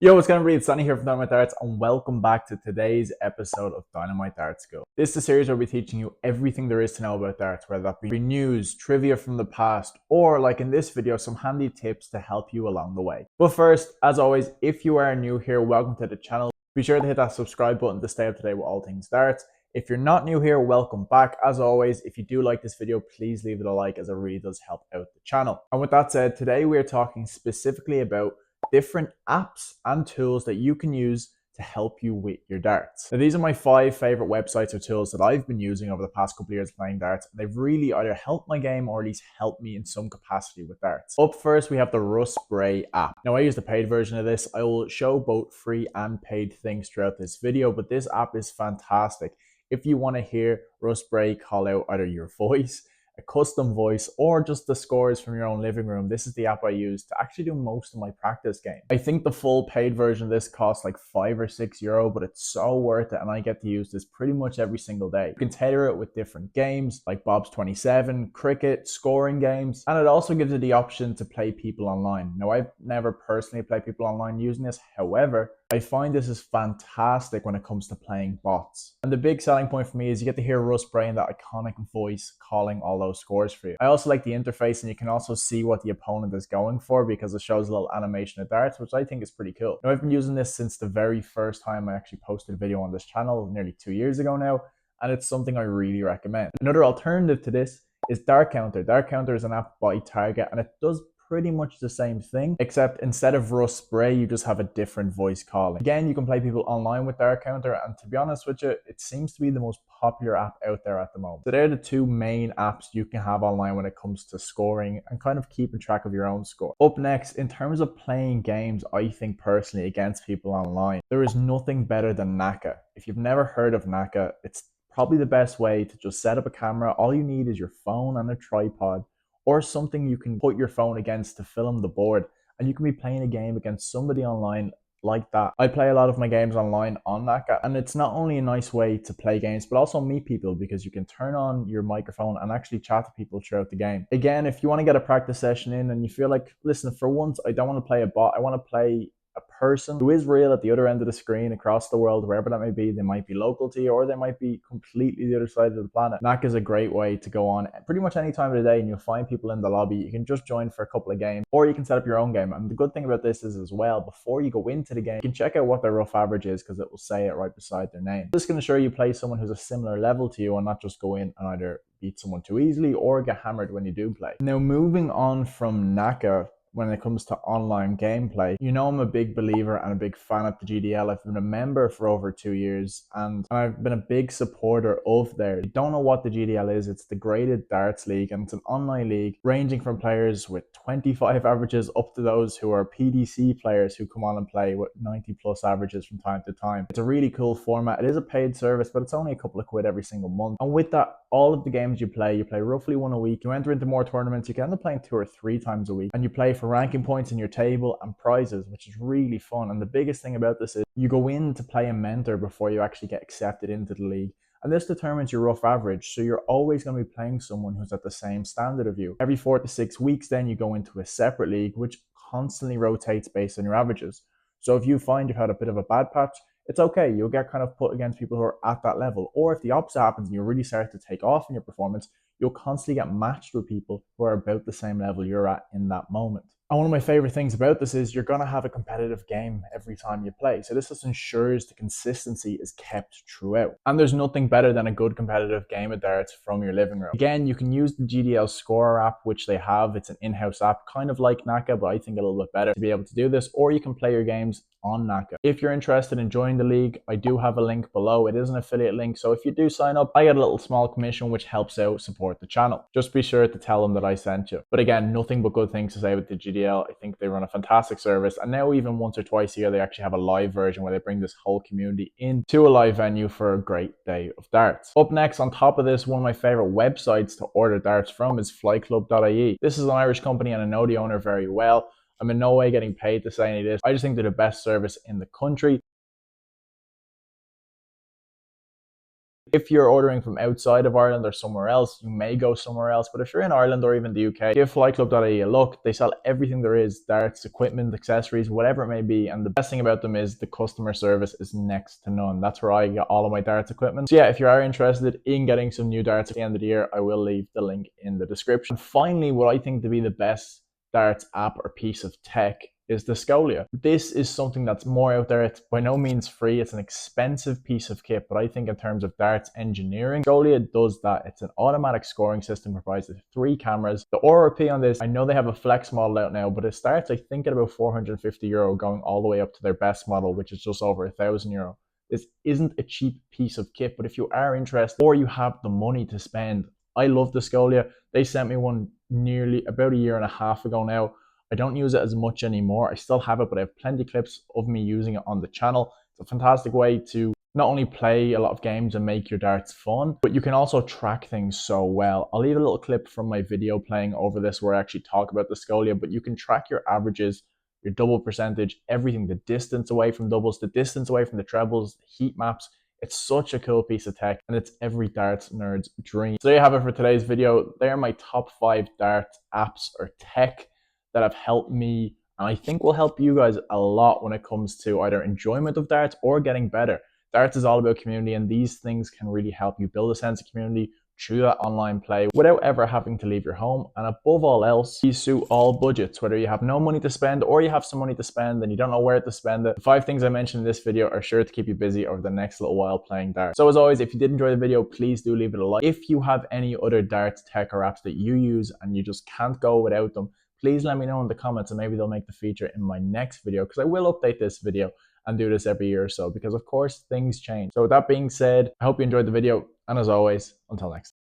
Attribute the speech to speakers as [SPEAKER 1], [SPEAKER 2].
[SPEAKER 1] Yo, what's going on, everybody? It's Dani here from Dynamite Darts, and welcome back to today's episode of Dynamite Darts School. This is a series where we'll be teaching you everything there is to know about darts, whether that be news, trivia from the past, or like in this video, some handy tips to help you along the way. But first, as always, if you are new here, welcome to the channel. Be sure to hit that subscribe button to stay up to date with all things darts. If you're not new here, welcome back. As always, if you do like this video, please leave it a like, as it really does help out the channel. And with that said, today we are talking specifically about different apps and tools that you can use to help you with your darts. Now, these are my 5 favorite websites or tools that I've been using over the past couple of years playing darts. They've really either helped my game or at least helped me in some capacity with darts. Up first, we have the Russ Bray app. Now, I use the paid version of this. I will show both free and paid things throughout this video, but this app is fantastic. If you want to hear Russ Bray call out either your voice, a custom voice, or just the scores from your own living room, this is the app I use to actually do most of my practice game. I think the full paid version of this costs like €5 or €6, but it's so worth it, and I get to use this pretty much every single day. You can tailor it with different games like Bob's 27, cricket, scoring games, and it also gives you the option to play people online. Now, I've never personally played people online using this. However, I find this is fantastic when it comes to playing bots. And the big selling point for me is you get to hear Russ Bray in that iconic voice calling all those scores for you. I also like the interface, and you can also see what the opponent is going for because it shows a little animation of darts, which I think is pretty cool. Now, I've been using this since the very first time I actually posted a video on this channel nearly 2 years ago now, and it's something I really recommend. Another alternative to this is Dart Counter. Dart Counter is an app by Target, and it does pretty much the same thing, except instead of Russ Bray, you just have a different voice calling. Again, you can play people online with Dart Counter, and to be honest with you, it seems to be the most popular app out there at the moment. So they're the 2 main apps you can have online when it comes to scoring and kind of keeping track of your own score. Up next, in terms of playing games, I think personally against people online, there is nothing better than Knack. If you've never heard of Knack, it's probably the best way to just set up a camera. All you need is your phone and a tripod, or something you can put your phone against to film the board, and you can be playing a game against somebody online like that. I play a lot of my games online on Naka, and it's not only a nice way to play games, but also meet people because you can turn on your microphone and actually chat to people throughout the game. Again, if you want to get a practice session in and you feel like, listen, for once, I don't want to play a bot, I want to play a person who is real at the other end of the screen across the world, wherever that may be. They might be local to you, or they might be completely the other side of the planet. Knack is a great way to go on pretty much any time of the day, and you'll find people in the lobby. You can just join for a couple of games, or you can set up your own game. And the good thing about this is as well, before you go into the game, you can check out what their rough average is because it will say it right beside their name. This can ensure you play someone who's a similar level to you and not just go in and either beat someone too easily or get hammered when you do play. Now, moving on from Naka, when it comes to online gameplay, you know I'm a big believer and a big fan of the GDL. I've been a member for over 2 years, and I've been a big supporter of theirs. If you don't know what the GDL is, it's the Graded Darts League, and it's an online league ranging from players with 25 averages up to those who are PDC players who come on and play with 90 plus averages from time to time. It's a really cool format. It is a paid service, but it's only a couple of quid every single month. And with that, all of the games you play roughly 1 a week. You enter into more tournaments. You can end up playing 2 or 3 times a week, and you play for ranking points in your table and prizes, which is really fun. And the biggest thing about this is you go in to play a mentor before you actually get accepted into the league, and this determines your rough average. So you're always going to be playing someone who's at the same standard of you. Every 4 to 6 weeks, then you go into a separate league, which constantly rotates based on your averages. So if you find you've had a bit of a bad patch, it's okay. You'll get kind of put against people who are at that level. Or if the opposite happens and you really start to take off in your performance, you'll constantly get matched with people who are about the same level you're at in that moment. And one of my favorite things about this is you're going to have a competitive game every time you play. So this just ensures the consistency is kept throughout. And there's nothing better than a good competitive game of darts from your living room. Again, you can use the GDL Scorer app, which they have. It's an in-house app, kind of like Naka, but I think a little bit better to be able to do this. Or you can play your games on Naka. If you're interested in joining the league, I do have a link below. It is an affiliate link, so if you do sign up, I get a little small commission which helps out support the channel. Just be sure to tell them that I sent you. But again, nothing but good things to say with the GDL. I think they run a fantastic service, and now even once or twice a year they actually have a live version where they bring this whole community into a live venue for a great day of darts. Up next, on top of this, one of my favorite websites to order darts from is FlightClub.ie. This is an Irish company and I know the owner very well. I'm in no way getting paid to say any of this. I just think they're the best service in the country. If you're ordering from outside of Ireland or somewhere else, you may go somewhere else. But if you're in Ireland or even the UK, give FlightClub.ie a look. They sell everything there is, darts, equipment, accessories, whatever it may be. And the best thing about them is the customer service is next to none. That's where I get all of my darts equipment. So yeah, if you are interested in getting some new darts at the end of the year, I will leave the link in the description. And finally, what I think to be the best darts app or piece of tech is the Scolia. This is something that's more out there. It's by no means free. It's an expensive piece of kit, but I think in terms of darts engineering, Scolia does that. It's an automatic scoring system, provides 3 cameras. The RRP on this, I know they have a flex model out now, but it starts, I think, at about €450, going all the way up to their best model, which is just over €1,000. This isn't a cheap piece of kit, but if you are interested or you have the money to spend, I love the Scolia. They sent me one nearly about a year and a half ago now. I don't use it as much anymore. I still have it, but I have plenty of clips of me using it on the channel. It's a fantastic way to not only play a lot of games and make your darts fun, but you can also track things so well. I'll leave a little clip from my video playing over this where I actually talk about the Scolia, but you can track your averages, your double percentage, everything, the distance away from doubles, the distance away from the trebles, the heat maps. It's such a cool piece of tech, and it's every darts nerd's dream. So there you have it for today's video. They are my top 5 darts apps or tech that have helped me, and I think will help you guys a lot when it comes to either enjoyment of darts or getting better. Darts is all about community, and these things can really help you build a sense of community through that online play without ever having to leave your home. And above all else, these suit all budgets, whether you have no money to spend or you have some money to spend and you don't know where to spend it. The 5 things I mentioned in this video are sure to keep you busy over the next little while playing darts. So as always, if you did enjoy the video, please do leave it a like. If you have any other darts tech or apps that you use and you just can't go without them, please let me know in the comments and maybe they'll make the feature in my next video, because I will update this video and do this every year or so, because of course things change. So with that being said, I hope you enjoyed the video, and as always, until next time.